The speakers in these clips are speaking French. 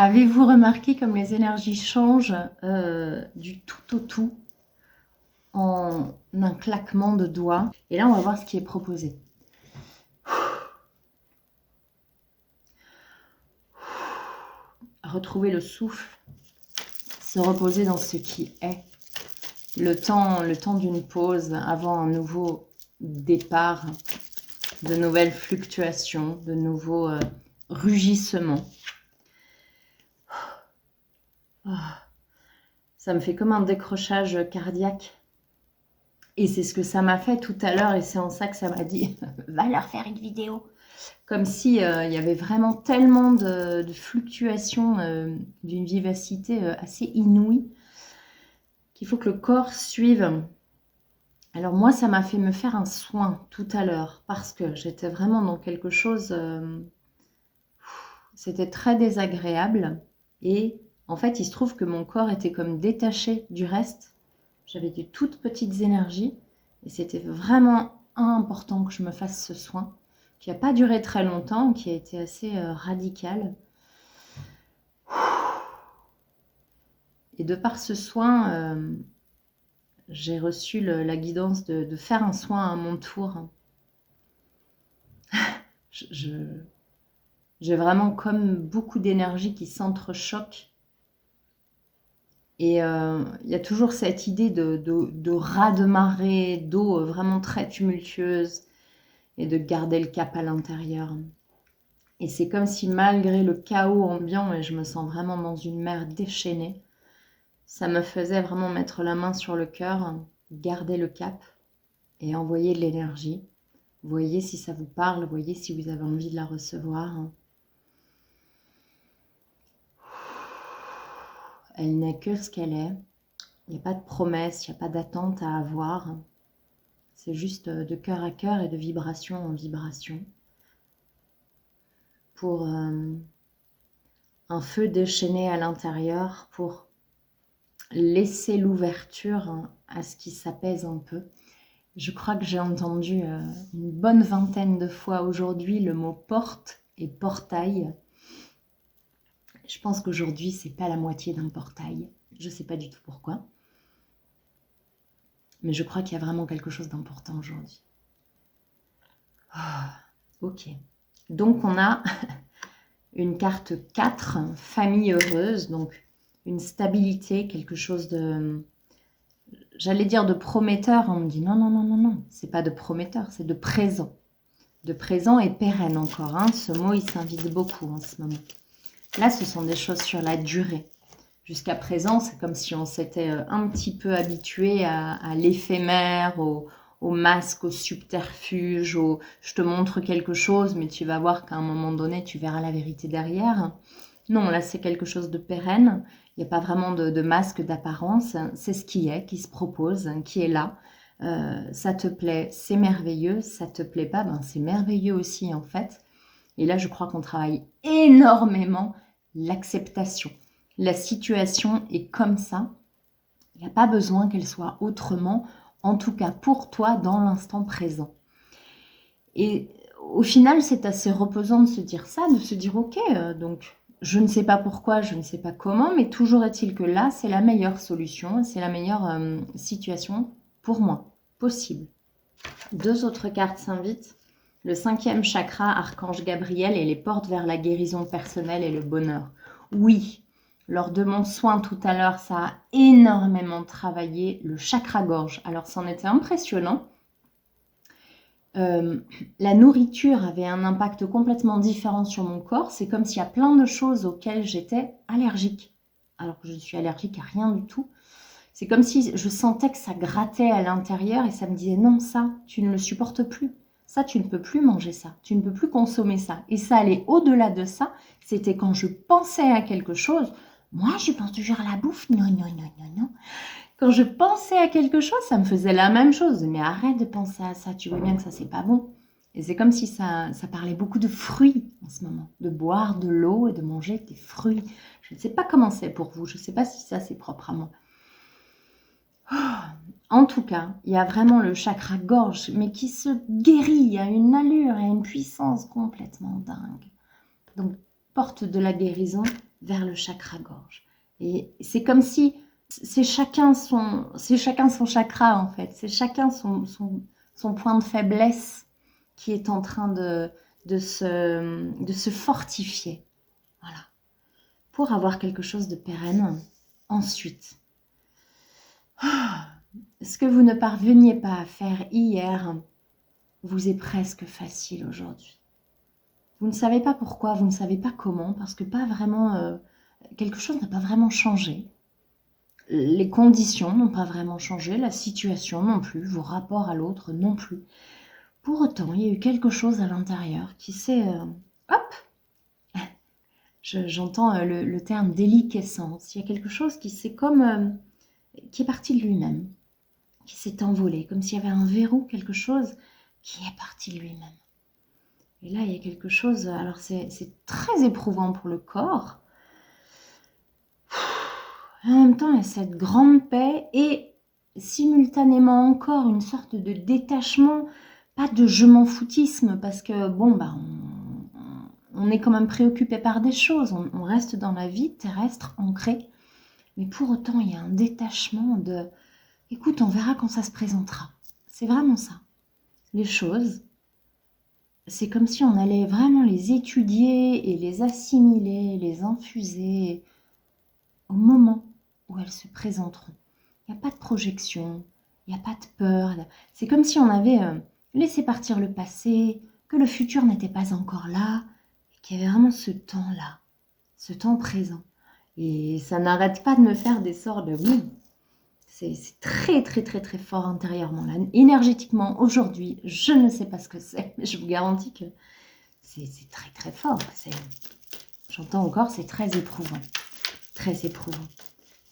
Avez-vous remarqué comme les énergies changent du tout au tout en un claquement de doigts? Et là, on va voir ce qui est proposé. Retrouver le souffle, se reposer dans ce qui est. Le temps d'une pause avant un nouveau départ, de nouvelles fluctuations, de nouveaux rugissements. Ça me fait comme un décrochage cardiaque. Et c'est ce que ça m'a fait tout à l'heure et c'est en ça que ça m'a dit « Va leur faire une vidéo !» Comme si il y avait vraiment tellement de fluctuations d'une vivacité assez inouïe qu'il faut que le corps suive. Alors moi, ça m'a fait me faire un soin tout à l'heure parce que j'étais vraiment dans quelque chose... c'était très désagréable et en fait, il se trouve que mon corps était comme détaché du reste. J'avais des toutes petites énergies et c'était vraiment important que je me fasse ce soin qui n'a pas duré très longtemps, qui a été assez radical. Et de par ce soin, j'ai reçu la guidance de faire un soin à mon tour. J'ai vraiment comme beaucoup d'énergie qui s'entrechoquent. Et il y a toujours cette idée de raz-de-marée, d'eau vraiment très tumultueuse et de garder le cap à l'intérieur. Et c'est comme si malgré le chaos ambiant, et je me sens vraiment dans une mer déchaînée, ça me faisait vraiment mettre la main sur le cœur, garder le cap et envoyer de l'énergie. Voyez si ça vous parle, voyez si vous avez envie de la recevoir. Elle n'est que ce qu'elle est. Il n'y a pas de promesse, il n'y a pas d'attente à avoir. C'est juste de cœur à cœur et de vibration en vibration. Pour un feu déchaîné à l'intérieur, pour laisser l'ouverture à ce qui s'apaise un peu. Je crois que j'ai entendu une bonne vingtaine de fois aujourd'hui le mot porte et portail. Je pense qu'aujourd'hui, c'est pas la moitié d'un portail. Je ne sais pas du tout pourquoi. Mais je crois qu'il y a vraiment quelque chose d'important aujourd'hui. Ok. Donc, on a une carte 4, famille heureuse. Donc, une stabilité, quelque chose de... J'allais dire de prometteur. On me dit non. C'est pas de prometteur, c'est de présent. De présent et pérenne encore. Ce mot, il s'invite beaucoup en ce moment. Là, ce sont des choses sur la durée. Jusqu'à présent, c'est comme si on s'était un petit peu habitué à l'éphémère, au masque, au subterfuge, je te montre quelque chose, mais tu vas voir qu'à un moment donné, tu verras la vérité derrière. Non, là, c'est quelque chose de pérenne. Il n'y a pas vraiment de masque d'apparence. C'est ce qui se propose, qui est là. Ça te plaît, c'est merveilleux. Ça te plaît pas, c'est merveilleux aussi, en fait. Et là, je crois qu'on travaille énormément l'acceptation. La situation est comme ça. Il n'y a pas besoin qu'elle soit autrement, en tout cas pour toi, dans l'instant présent. Et au final, c'est assez reposant de se dire ça, de se dire « Ok, donc je ne sais pas pourquoi, je ne sais pas comment, mais toujours est-il que là, c'est la meilleure solution, c'est la meilleure situation pour moi, possible. » Deux autres cartes s'invitent. Le 5e chakra, Archange Gabriel, et les portes vers la guérison personnelle et le bonheur. Oui, lors de mon soin tout à l'heure, ça a énormément travaillé le chakra-gorge. Alors, c'en était impressionnant. La nourriture avait un impact complètement différent sur mon corps. C'est comme s'il y a plein de choses auxquelles j'étais allergique. Alors que je suis allergique à rien du tout. C'est comme si je sentais que ça grattait à l'intérieur et ça me disait « Non, ça, tu ne le supportes plus. Ça, tu ne peux plus manger ça. Tu ne peux plus consommer ça. » Et ça allait au-delà de ça. C'était quand je pensais à quelque chose. Moi, je pense toujours à la bouffe. Non. Quand je pensais à quelque chose, ça me faisait la même chose. Mais arrête de penser à ça. Tu vois bien que ça, c'est pas bon. Et c'est comme si ça parlait beaucoup de fruits en ce moment. De boire de l'eau et de manger des fruits. Je ne sais pas comment c'est pour vous. Je ne sais pas si ça, c'est propre à moi. En tout cas, il y a vraiment le chakra gorge, mais qui se guérit à une allure et à une puissance complètement dingue. Donc, porte de la guérison vers le chakra-gorge. Et c'est comme si c'est chacun son chakra en fait, c'est chacun son point de faiblesse qui est en train de se fortifier. Voilà. Pour avoir quelque chose de pérenne ensuite. Ce que vous ne parveniez pas à faire hier vous est presque facile aujourd'hui. Vous ne savez pas pourquoi, vous ne savez pas comment, parce que pas vraiment, quelque chose n'a pas vraiment changé. Les conditions n'ont pas vraiment changé, la situation non plus, vos rapports à l'autre non plus. Pour autant, il y a eu quelque chose à l'intérieur qui s'est... hop J'entends le terme déliquescence. Il y a quelque chose qui s'est comme... qui est parti de lui-même, qui s'est envolé, comme s'il y avait un verrou, quelque chose qui est parti de lui-même. Et là, il y a quelque chose... Alors, c'est très éprouvant pour le corps. Et en même temps, il y a cette grande paix et simultanément encore une sorte de détachement, pas de je m'en foutisme, parce que bon, bah, on est quand même préoccupé par des choses, on reste dans la vie terrestre, ancrée, mais pour autant, il y a un détachement de « écoute, on verra quand ça se présentera ». C'est vraiment ça. Les choses, c'est comme si on allait vraiment les étudier et les assimiler, les infuser au moment où elles se présenteront. Il n'y a pas de projection, il n'y a pas de peur. C'est comme si on avait laissé partir le passé, que le futur n'était pas encore là, et qu'il y avait vraiment ce temps-là, ce temps présent. Et ça n'arrête pas de me faire des sorts de oui. C'est très, très, très, très fort intérieurement. Là, énergétiquement, aujourd'hui, je ne sais pas ce que c'est, mais je vous garantis que c'est très, très fort. J'entends encore, c'est très éprouvant. Très éprouvant.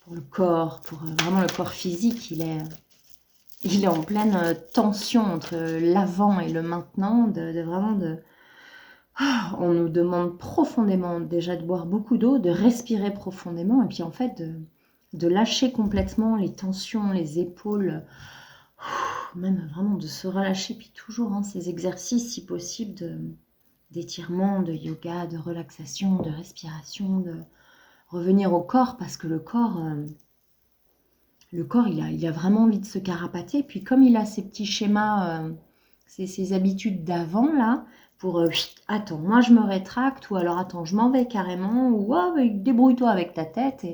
Pour le corps, pour vraiment le corps physique, il est en pleine tension entre l'avant et le maintenant, on nous demande profondément déjà de boire beaucoup d'eau, de respirer profondément, et puis en fait de lâcher complètement les tensions, les épaules, même vraiment de se relâcher, puis toujours ces exercices si possible d'étirement, de yoga, de relaxation, de respiration, de revenir au corps, parce que le corps, il a vraiment envie de se carapater. Puis comme il a ces petits schémas, ces habitudes d'avant, là, pour attends, moi je me rétracte, ou alors attends, je m'en vais carrément, ou oh, débrouille-toi avec ta tête.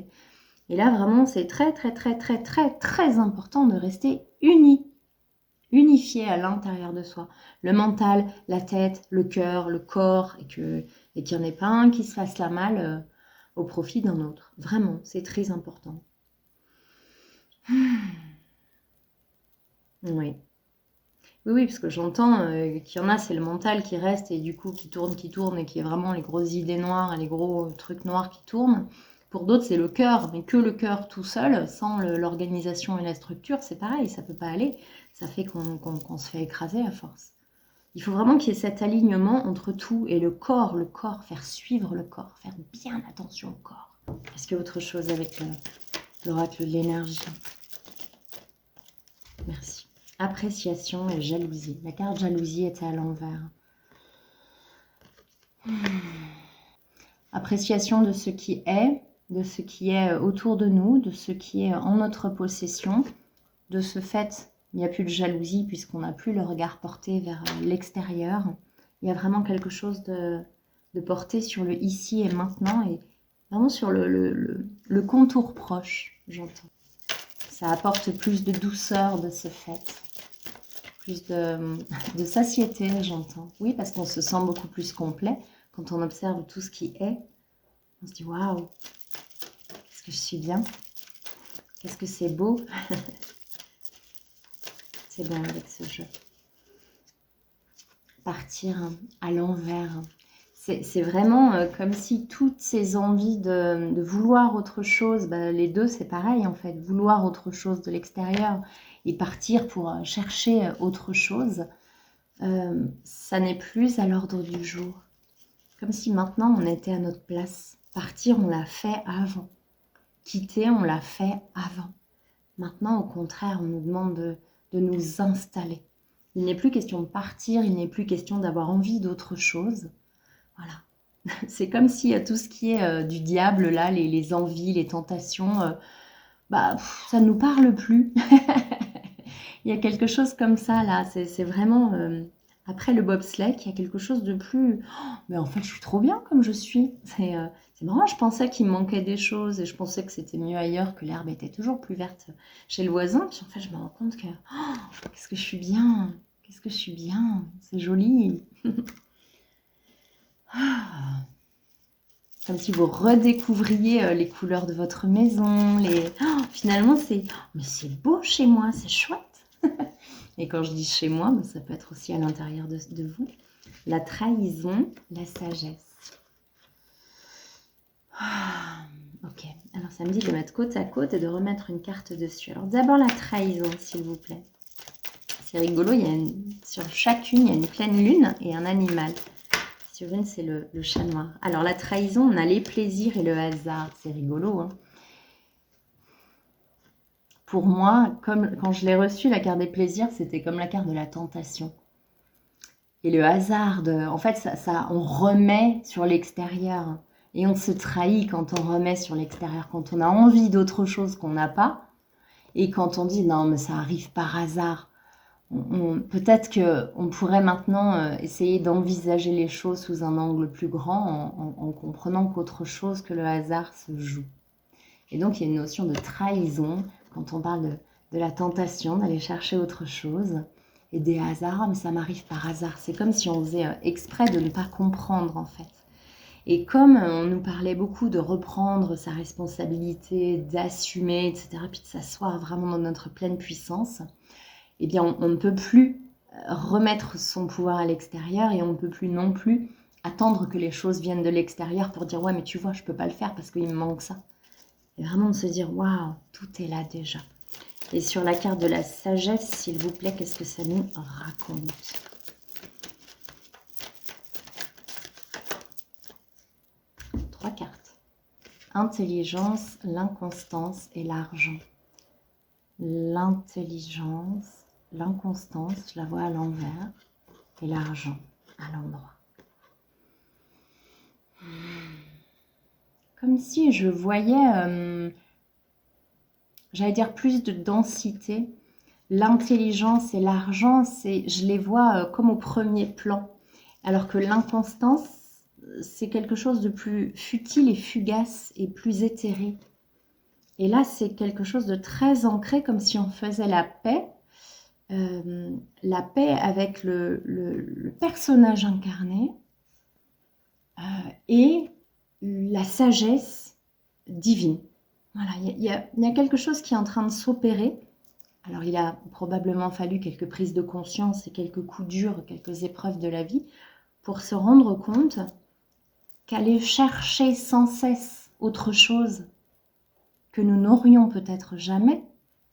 Et là, vraiment, c'est très, très, très, très, très, très important de rester unifié à l'intérieur de soi. Le mental, la tête, le cœur, le corps, et qu'il n'y en ait pas un qui se fasse la malle au profit d'un autre. Vraiment, c'est très important. Oui. Oui, parce que j'entends qu'il y en a, c'est le mental qui reste et du coup qui tourne et qui est vraiment les grosses idées noires et les gros trucs noirs qui tournent. Pour d'autres, c'est le cœur, mais que le cœur tout seul, sans l'organisation et la structure, c'est pareil, ça peut pas aller. Ça fait qu'on se fait écraser à force. Il faut vraiment qu'il y ait cet alignement entre tout et le corps, faire suivre le corps, faire bien attention au corps. Est-ce qu'il y a autre chose avec l'oracle de l'énergie? Merci. Appréciation et jalousie. La carte jalousie était à l'envers. Appréciation de ce qui est autour de nous, de ce qui est en notre possession. De ce fait, il n'y a plus de jalousie puisqu'on n'a plus le regard porté vers l'extérieur. Il y a vraiment quelque chose de porté sur le ici et maintenant et vraiment sur le contour proche, j'entends. Ça apporte plus de douceur de ce fait. Plus de satiété, j'entends. Oui, parce qu'on se sent beaucoup plus complet quand on observe tout ce qui est. On se dit, waouh, qu'est-ce que je suis bien, qu'est-ce que c'est beau. C'est bon avec ce jeu. Partir à l'envers. C'est vraiment comme si toutes ces envies de vouloir autre chose, les deux c'est pareil en fait, vouloir autre chose de l'extérieur et partir pour chercher autre chose, ça n'est plus à l'ordre du jour. Comme si maintenant on était à notre place. Partir, on l'a fait avant. Quitter, on l'a fait avant. Maintenant, au contraire, on nous demande de nous installer. Il n'est plus question de partir, il n'est plus question d'avoir envie d'autre chose. Voilà. C'est comme si tout ce qui est du diable, là, les envies, les tentations, ça ne nous parle plus. Il y a quelque chose comme ça, là. C'est vraiment, après le bobsleigh, il y a quelque chose de plus... Oh, mais en fait, je suis trop bien comme je suis. C'est marrant, je pensais qu'il me manquait des choses et je pensais que c'était mieux ailleurs, que l'herbe était toujours plus verte chez le voisin. Puis en fait, je me rends compte que... Oh, qu'est-ce que je suis bien! Qu'est-ce que je suis bien! C'est joli! Ah, comme si vous redécouvriez les couleurs de votre maison. Oh, finalement, c'est... Oh, mais c'est beau chez moi, c'est chouette! Et quand je dis chez moi, ça peut être aussi à l'intérieur de vous. La trahison, la sagesse. Ah, ok, alors ça me dit de mettre côte à côte et de remettre une carte dessus. Alors d'abord la trahison, s'il vous plaît. C'est rigolo, sur chacune, il y a une pleine lune et un animal. Sur une, c'est le chat noir. Alors la trahison, on a les plaisirs et le hasard. C'est rigolo, hein. Pour moi, comme quand je l'ai reçue, la carte des plaisirs, c'était comme la carte de la tentation. Et le hasard, en fait, on remet sur l'extérieur. Et on se trahit quand on remet sur l'extérieur, quand on a envie d'autre chose qu'on n'a pas. Et quand on dit, non, mais ça arrive par hasard. Peut-être qu'on pourrait maintenant essayer d'envisager les choses sous un angle plus grand en comprenant qu'autre chose que le hasard se joue. Et donc, il y a une notion de trahison quand on parle de la tentation d'aller chercher autre chose. Et des hasards, mais ça m'arrive par hasard. C'est comme si on faisait exprès de ne pas comprendre, en fait. Et comme on nous parlait beaucoup de reprendre sa responsabilité, d'assumer, etc., puis de s'asseoir vraiment dans notre pleine puissance, eh bien, on ne peut plus remettre son pouvoir à l'extérieur et on ne peut plus non plus attendre que les choses viennent de l'extérieur pour dire « Ouais, mais tu vois, je ne peux pas le faire parce qu'il me manque ça. » Et vraiment de se dire « Waouh, tout est là déjà. » Et sur la carte de la sagesse, s'il vous plaît, qu'est-ce que ça nous raconte? Trois cartes. Intelligence, l'inconstance et l'argent. L'intelligence, l'inconstance, je la vois à l'envers, et l'argent à l'endroit. Comme si je voyais, j'allais dire plus de densité. L'intelligence et l'argent, je les vois comme au premier plan. Alors que l'inconstance, c'est quelque chose de plus futile et fugace et plus éthéré. Et là, c'est quelque chose de très ancré, comme si on faisait la paix avec le personnage incarné et la sagesse divine. Voilà, il y a quelque chose qui est en train de s'opérer. Alors, il a probablement fallu quelques prises de conscience et quelques coups durs, quelques épreuves de la vie pour se rendre compte qu'aller chercher sans cesse autre chose que nous n'aurions peut-être jamais,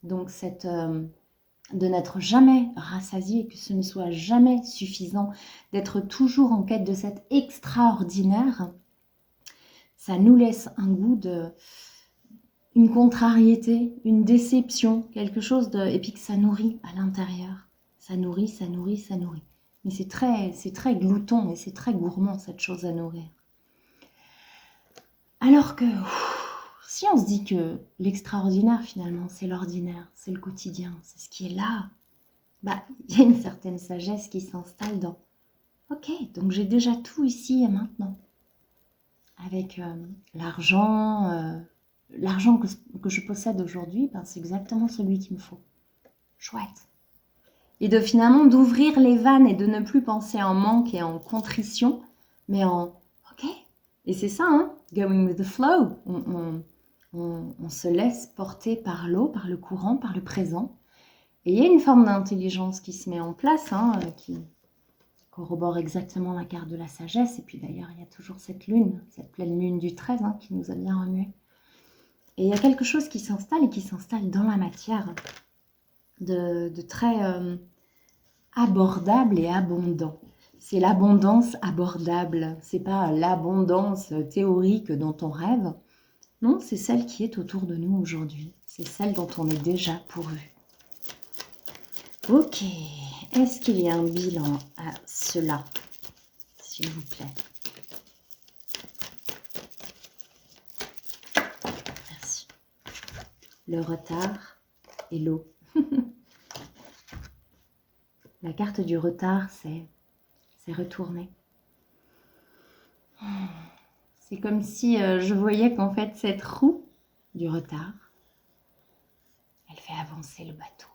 donc de n'être jamais rassasié, que ce ne soit jamais suffisant, d'être toujours en quête de cet extraordinaire, ça nous laisse un goût une contrariété, une déception, quelque chose et puis que ça nourrit à l'intérieur. Ça nourrit, ça nourrit, ça nourrit. Mais c'est très glouton et c'est très gourmand, cette chose à nourrir. Alors que si on se dit que l'extraordinaire, finalement, c'est l'ordinaire, c'est le quotidien, c'est ce qui est là, il y a une certaine sagesse qui s'installe dans « Ok, donc j'ai déjà tout ici et maintenant. » Avec l'argent que je possède aujourd'hui, c'est exactement celui qu'il me faut. Chouette. Et finalement d'ouvrir les vannes et de ne plus penser en manque et en contrition, mais en « Ok ». Et c'est ça, hein, going with the flow. On se laisse porter par l'eau, par le courant, par le présent. Et il y a une forme d'intelligence qui se met en place, hein, qui corrobore exactement la carte de la sagesse. Et puis d'ailleurs, il y a toujours cette lune, cette pleine lune du 13, hein, qui nous a bien remué. Et il y a quelque chose qui s'installe et qui s'installe dans la matière de très abordable et abondant. C'est l'abondance abordable, c'est pas l'abondance théorique dont on rêve. Non, c'est celle qui est autour de nous aujourd'hui. C'est celle dont on est déjà pourvu. Ok, est-ce qu'il y a un bilan à cela, s'il vous plaît? le retard et l'eau. La carte du retard, c'est retourner. C'est comme si je voyais qu'en fait, cette roue du retard, elle fait avancer le bateau.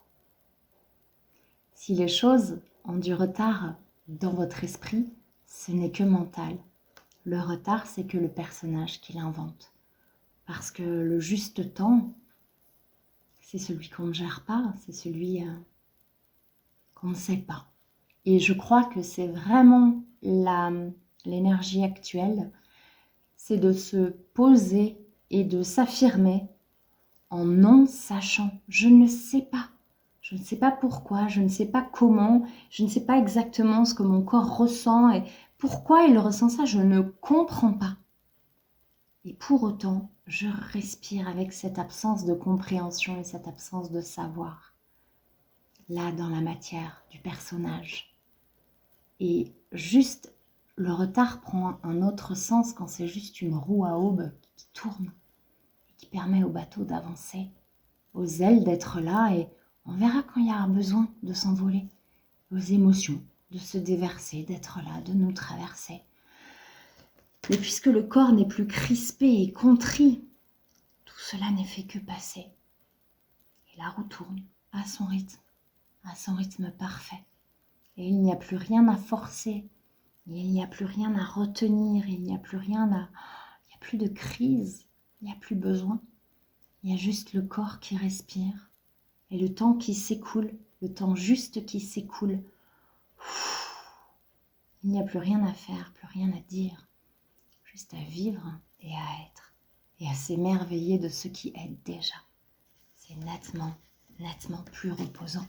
Si les choses ont du retard dans votre esprit, ce n'est que mental. Le retard, c'est que le personnage qui l'invente. Parce que le juste temps, c'est celui qu'on ne gère pas, c'est celui qu'on ne sait pas. Et je crois que c'est vraiment l'énergie actuelle, c'est de se poser et de s'affirmer en non sachant. Je ne sais pas. Je ne sais pas pourquoi, je ne sais pas comment, je ne sais pas exactement ce que mon corps ressent et pourquoi il ressent ça, je ne comprends pas. Et pour autant, je respire avec cette absence de compréhension et cette absence de savoir. Là, dans la matière du personnage. Et juste, le retard prend un autre sens quand c'est juste une roue à aubes qui tourne et qui permet au bateau d'avancer, aux ailes d'être là et on verra quand il y a besoin de s'envoler, aux émotions, de se déverser, d'être là, de nous traverser. Mais puisque le corps n'est plus crispé et contrit, tout cela n'est fait que passer. Et la roue tourne à son rythme parfait. Et il n'y a plus rien à forcer, il n'y a plus rien à retenir, il n'y a plus rien à... Il n'y a plus de crise, il n'y a plus besoin. Il y a juste le corps qui respire et le temps qui s'écoule, le temps juste qui s'écoule. Il n'y a plus rien à faire, plus rien à dire, juste à vivre et à être et à s'émerveiller de ce qui est déjà. C'est nettement plus reposant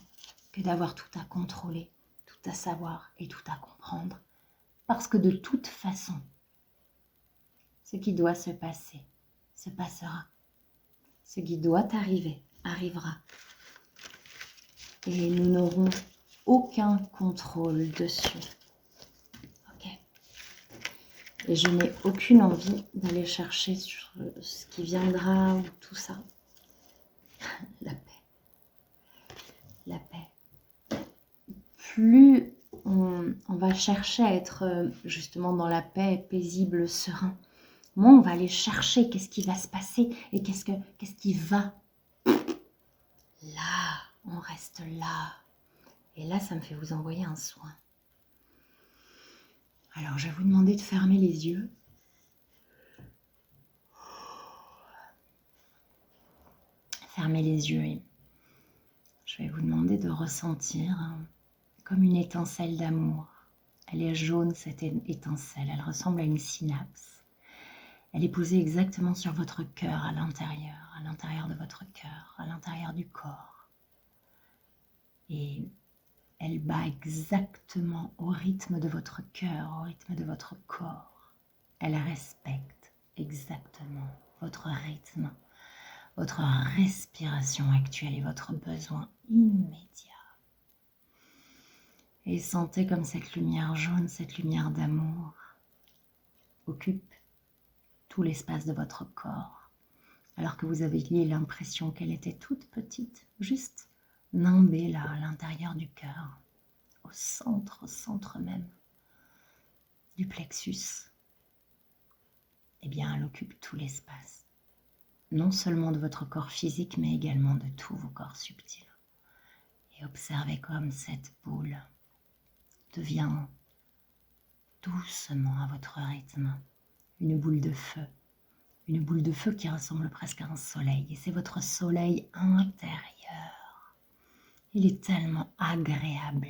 que d'avoir tout à contrôler, tout à savoir et tout à comprendre. Parce que de toute façon, ce qui doit se passer, se passera. Ce qui doit arriver, arrivera. Et nous n'aurons aucun contrôle dessus. Ok. Et je n'ai aucune envie d'aller chercher sur ce qui viendra ou tout ça. La paix. La paix. Plus on va chercher à être justement dans la paix, paisible, serein, moins on va aller chercher qu'est-ce qui va se passer et qu'est-ce qui va. Là, on reste là. Et là, ça me fait vous envoyer un soin. Alors, je vais vous demander de fermer les yeux. Fermez les yeux et je vais vous demander de ressentir comme une étincelle d'amour. Elle est jaune, cette étincelle. Elle ressemble à une synapse. Elle est posée exactement sur votre cœur, à l'intérieur de votre cœur, à l'intérieur du corps. Et elle bat exactement au rythme de votre cœur, au rythme de votre corps. Elle respecte exactement votre rythme, votre respiration actuelle et votre besoin immédiat. Et sentez comme cette lumière jaune, cette lumière d'amour occupe tout l'espace de votre corps, alors que vous aviez l'impression qu'elle était toute petite, juste nimbée là, à l'intérieur du cœur, au centre même du plexus. Eh bien, elle occupe tout l'espace, non seulement de votre corps physique, mais également de tous vos corps subtils. Et observez comme cette boule devient doucement à votre rythme une boule de feu qui ressemble presque à un soleil. Et c'est votre soleil intérieur. Il est tellement agréable.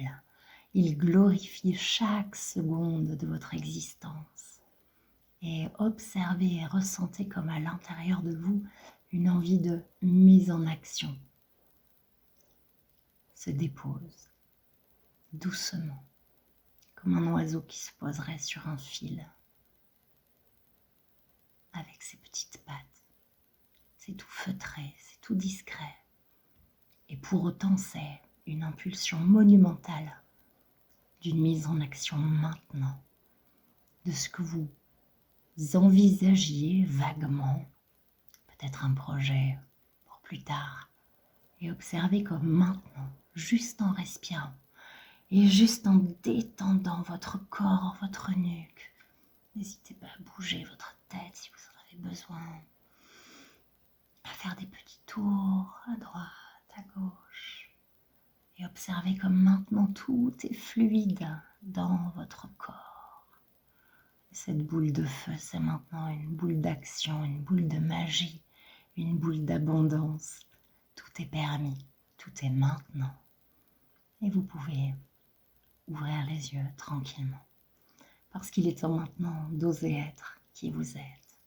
Il glorifie chaque seconde de votre existence. Et observez et ressentez comme à l'intérieur de vous une envie de mise en action se dépose doucement, comme un oiseau qui se poserait sur un fil avec ses petites pattes. C'est tout feutré, c'est tout discret. Et pour autant, c'est une impulsion monumentale d'une mise en action maintenant de ce que vous envisagiez vaguement, peut-être un projet pour plus tard. Et observez comme maintenant, juste en respirant et juste en détendant votre corps, votre nuque. N'hésitez pas à bouger votre tête si vous en avez besoin, à faire des petits tours à droite, à gauche. Et observez comme maintenant tout est fluide dans votre corps. Et cette boule de feu, c'est maintenant une boule d'action, une boule de magie, une boule d'abondance. Tout est permis, tout est maintenant. Et vous pouvez ouvrir les yeux tranquillement. Parce qu'il est temps maintenant d'oser être qui vous êtes,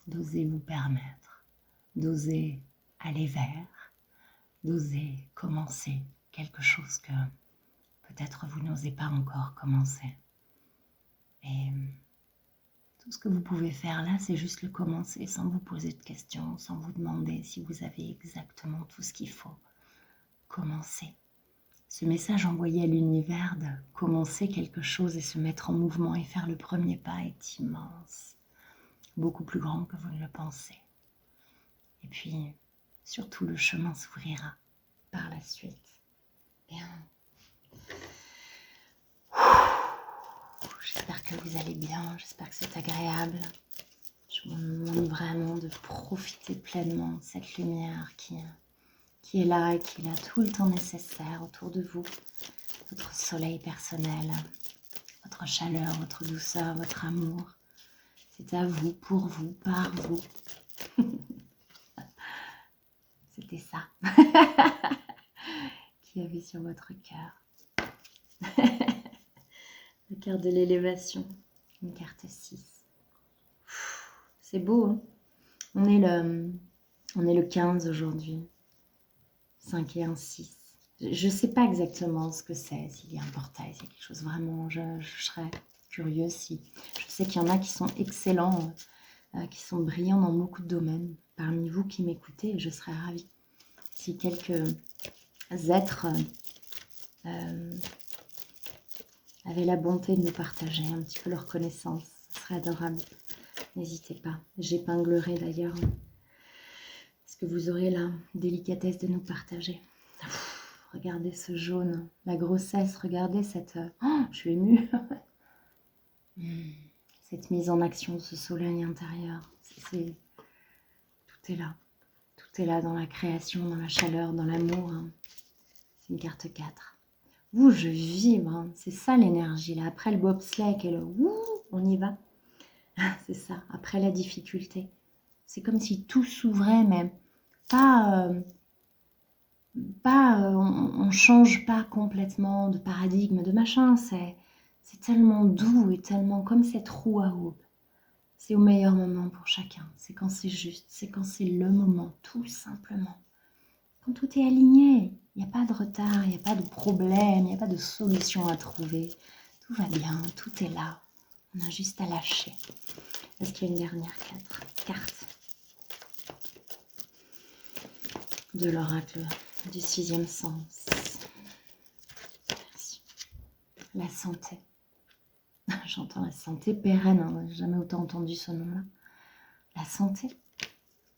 d'oser vous permettre, d'oser aller vers, d'oser commencer quelque chose que peut-être vous n'osez pas encore commencer. Et tout ce que vous pouvez faire là, c'est juste le commencer sans vous poser de questions, sans vous demander si vous avez exactement tout ce qu'il faut. Commencer. Ce message envoyé à l'univers de commencer quelque chose et se mettre en mouvement et faire le premier pas est immense, beaucoup plus grand que vous ne le pensez. Et puis, surtout, le chemin s'ouvrira par la suite. Bien. J'espère que vous allez bien, j'espère que c'est agréable. Je vous demande vraiment de profiter pleinement de cette lumière qui est là et qui est là tout le temps nécessaire autour de vous. Votre soleil personnel, votre chaleur, votre douceur, votre amour. C'est à vous, pour vous, par vous. C'était ça qu'il y avait sur votre cœur. Le cœur de l'élévation, une carte 6. C'est beau, hein? On est le 15 aujourd'hui. 5 et 1, 6. Je ne sais pas exactement ce que c'est, s'il y a un portail, c'est quelque chose vraiment, je serais curieuse si. Je sais qu'il y en a qui sont excellents, qui sont brillants dans beaucoup de domaines. Parmi vous qui m'écoutez, je serais ravie. Si quelques êtres avaient la bonté de nous partager un petit peu leur connaissance, ce serait adorable. N'hésitez pas. J'épinglerai d'ailleurs ce que vous aurez la délicatesse de nous partager. Regardez ce jaune, la grossesse, regardez cette... Oh, je suis émue. Cette mise en action de ce soleil intérieur. Tout est là. Tout est là dans la création, dans la chaleur, dans l'amour. Hein. C'est une carte 4. Ouh, je vibre. Hein. C'est ça l'énergie là. Après le bobsleigh et le ouh, on y va. C'est ça. Après la difficulté. C'est comme si tout s'ouvrait, mais pas... on change pas complètement de paradigme, de machin, c'est tellement doux et tellement comme cette roue à aube. C'est au meilleur moment pour chacun, c'est quand c'est juste, c'est quand c'est le moment, tout simplement. Quand tout est aligné, il n'y a pas de retard, il n'y a pas de problème, il n'y a pas de solution à trouver. Tout va bien, tout est là, on a juste à lâcher. Est-ce qu'il y a une dernière carte de l'oracle du 6e sens? Merci. La santé. J'entends la santé pérenne, hein, j'ai jamais autant entendu ce nom-là. La santé.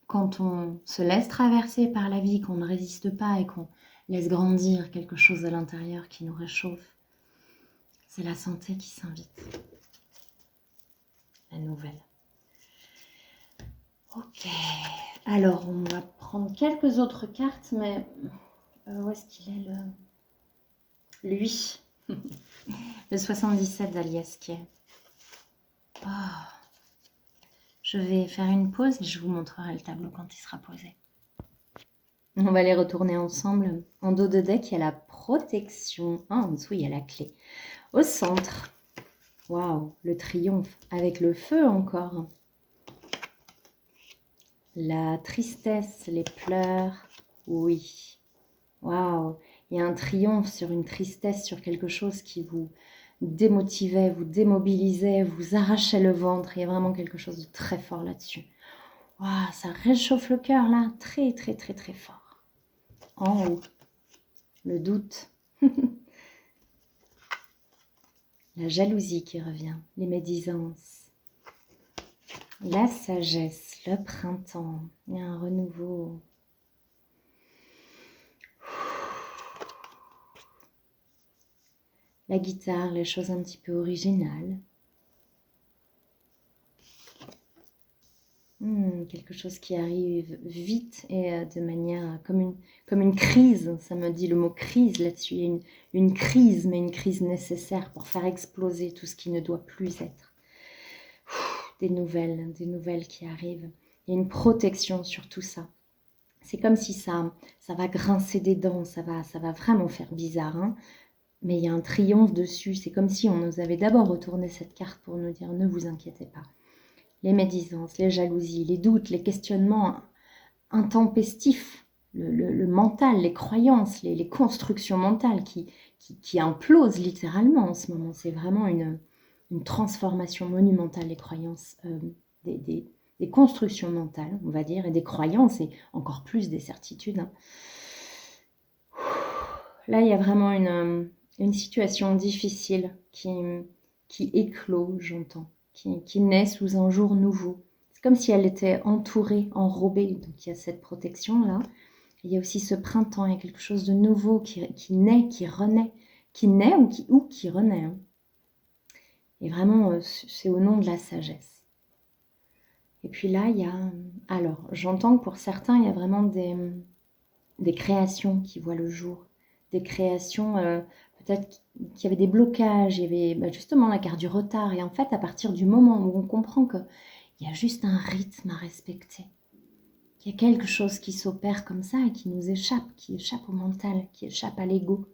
Quand on se laisse traverser par la vie, qu'on ne résiste pas et qu'on laisse grandir quelque chose à l'intérieur qui nous réchauffe, c'est la santé qui s'invite. La nouvelle. Ok. Alors, on va prendre quelques autres cartes, mais où est-ce qu'il est lui le 77 d'Alias qui est. Oh. Je vais faire une pause et je vous montrerai le tableau quand il sera posé. On va les retourner ensemble. En dos de deck, il y a la protection. Ah, en dessous, il y a la clé. Au centre, waouh, le triomphe avec le feu encore. La tristesse, les pleurs, oui. Waouh, il y a un triomphe sur une tristesse, sur quelque chose qui vous démotivait, vous démobilisait, vous arrachait le ventre. Il y a vraiment quelque chose de très fort là-dessus. Waouh, ça réchauffe le cœur là, très très très très fort. En haut, le doute. La jalousie qui revient, les médisances. La sagesse, le printemps, il y a un renouveau. la guitare, les choses un petit peu originales. Quelque chose qui arrive vite et de manière comme une crise. Ça me dit le mot crise là-dessus. Il y a une crise, mais une crise nécessaire pour faire exploser tout ce qui ne doit plus être. Des nouvelles qui arrivent. Il y a une protection sur tout ça. C'est comme si ça va grincer des dents, ça va vraiment faire bizarre, hein. Mais il y a un triomphe dessus. C'est comme si on nous avait d'abord retourné cette carte pour nous dire ne vous inquiétez pas. Les médisances, les jalousies, les doutes, les questionnements intempestifs, le mental, les croyances, les constructions mentales qui implosent littéralement en ce moment. C'est vraiment une transformation monumentale des croyances, des constructions mentales, on va dire, et des croyances, et encore plus des certitudes, hein. Là, il y a vraiment une situation difficile qui éclot, j'entends, qui naît sous un jour nouveau. C'est comme si elle était entourée, enrobée. Donc il y a cette protection-là. Il y a aussi ce printemps, il y a quelque chose de nouveau qui naît, qui renaît, qui naît ou qui renaît, hein. Et vraiment, c'est au nom de la sagesse. Et puis là, il y a... Alors, j'entends que pour certains, il y a vraiment des créations qui voient le jour. Des créations, peut-être qu'il y avait des blocages, il y avait justement la carte du retard. Et en fait, à partir du moment où on comprend qu'il y a juste un rythme à respecter, qu'il y a quelque chose qui s'opère comme ça et qui nous échappe, qui échappe au mental, qui échappe à l'ego.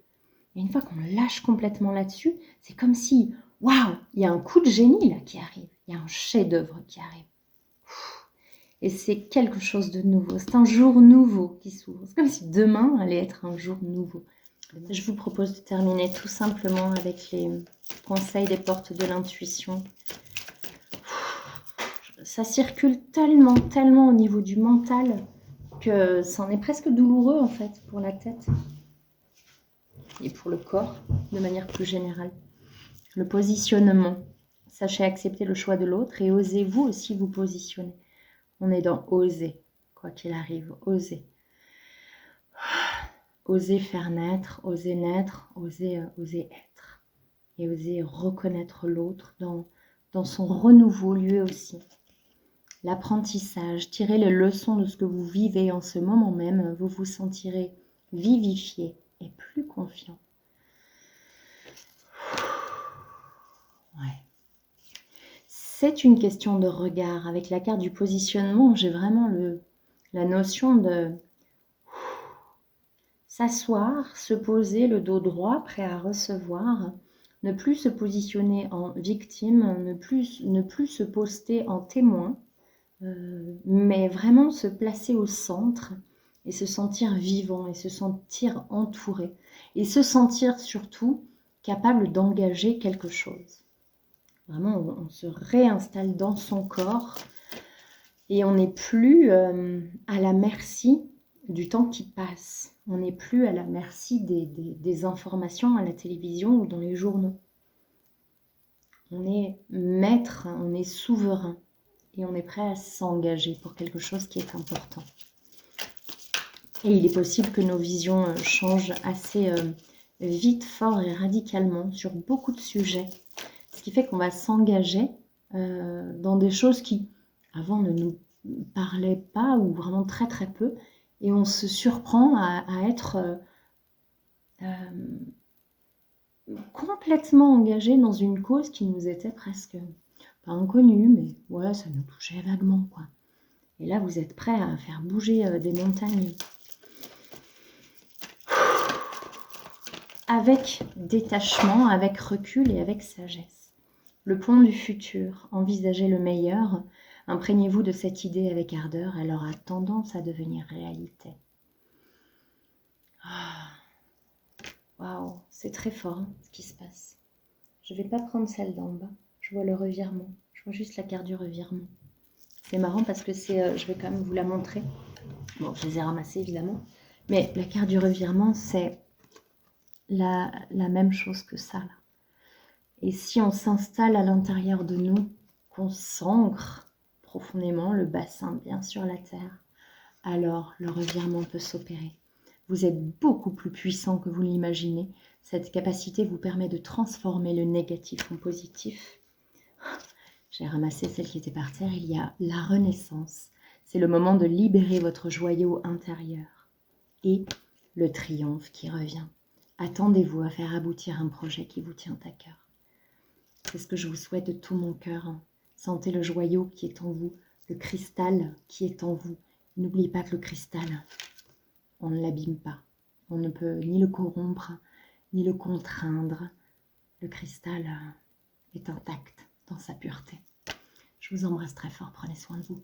Et une fois qu'on lâche complètement là-dessus, c'est comme si, waouh, il y a un coup de génie là qui arrive, il y a un chef-d'œuvre qui arrive. Et c'est quelque chose de nouveau, c'est un jour nouveau qui s'ouvre. C'est comme si demain allait être un jour nouveau. Je vous propose de terminer tout simplement avec les conseils des portes de l'intuition. Ça circule tellement, tellement au niveau du mental que c'en est presque douloureux en fait pour la tête et pour le corps de manière plus générale. Le positionnement. Sachez accepter le choix de l'autre et osez vous aussi vous positionner. On est dans oser, quoi qu'il arrive, oser. Oser faire naître, oser être. Et oser reconnaître l'autre dans son renouveau lui aussi. L'apprentissage, tirez les leçons de ce que vous vivez en ce moment même, vous vous sentirez vivifié et plus confiant. Ouais. C'est une question de regard. Avec la carte du positionnement, j'ai vraiment la notion de s'asseoir, se poser le dos droit, prêt à recevoir, ne plus se positionner en victime, ne plus se poster en témoin, mais vraiment se placer au centre et se sentir vivant et se sentir entouré et se sentir surtout capable d'engager quelque chose. Vraiment, on se réinstalle dans son corps et on n'est plus à la merci du temps qui passe. On n'est plus à la merci des informations à la télévision ou dans les journaux. On est maître, on est souverain et on est prêt à s'engager pour quelque chose qui est important. Et il est possible que nos visions changent assez vite, fort et radicalement sur beaucoup de sujets. Ce qui fait qu'on va s'engager dans des choses qui, avant, ne nous parlaient pas ou vraiment très très peu. Et on se surprend à être complètement engagé dans une cause qui nous était presque pas inconnue, mais ouais, ça nous touchait vaguement, quoi. Et là, vous êtes prêts à faire bouger des montagnes. Avec détachement, avec recul et avec sagesse. Le pont du futur, envisagez le meilleur, imprégnez-vous de cette idée avec ardeur, elle aura tendance à devenir réalité. Waouh, c'est très fort hein, ce qui se passe. Je ne vais pas prendre celle d'en bas, je vois le revirement, je vois juste la carte du revirement. C'est marrant parce que c'est, je vais quand même vous la montrer. Bon, je les ai ramassées évidemment, mais la carte du revirement, c'est la même chose que ça, là. Et si on s'installe à l'intérieur de nous, qu'on s'ancre profondément, le bassin bien sur la terre, alors le revirement peut s'opérer. Vous êtes beaucoup plus puissant que vous l'imaginez. Cette capacité vous permet de transformer le négatif en positif. J'ai ramassé celle qui était par terre. Il y a la renaissance. C'est le moment de libérer votre joyau intérieur. Et le triomphe qui revient. Attendez-vous à faire aboutir un projet qui vous tient à cœur. C'est ce que je vous souhaite de tout mon cœur. Sentez le joyau qui est en vous, le cristal qui est en vous. N'oubliez pas que le cristal, on ne l'abîme pas. On ne peut ni le corrompre, ni le contraindre. Le cristal est intact dans sa pureté. Je vous embrasse très fort, prenez soin de vous.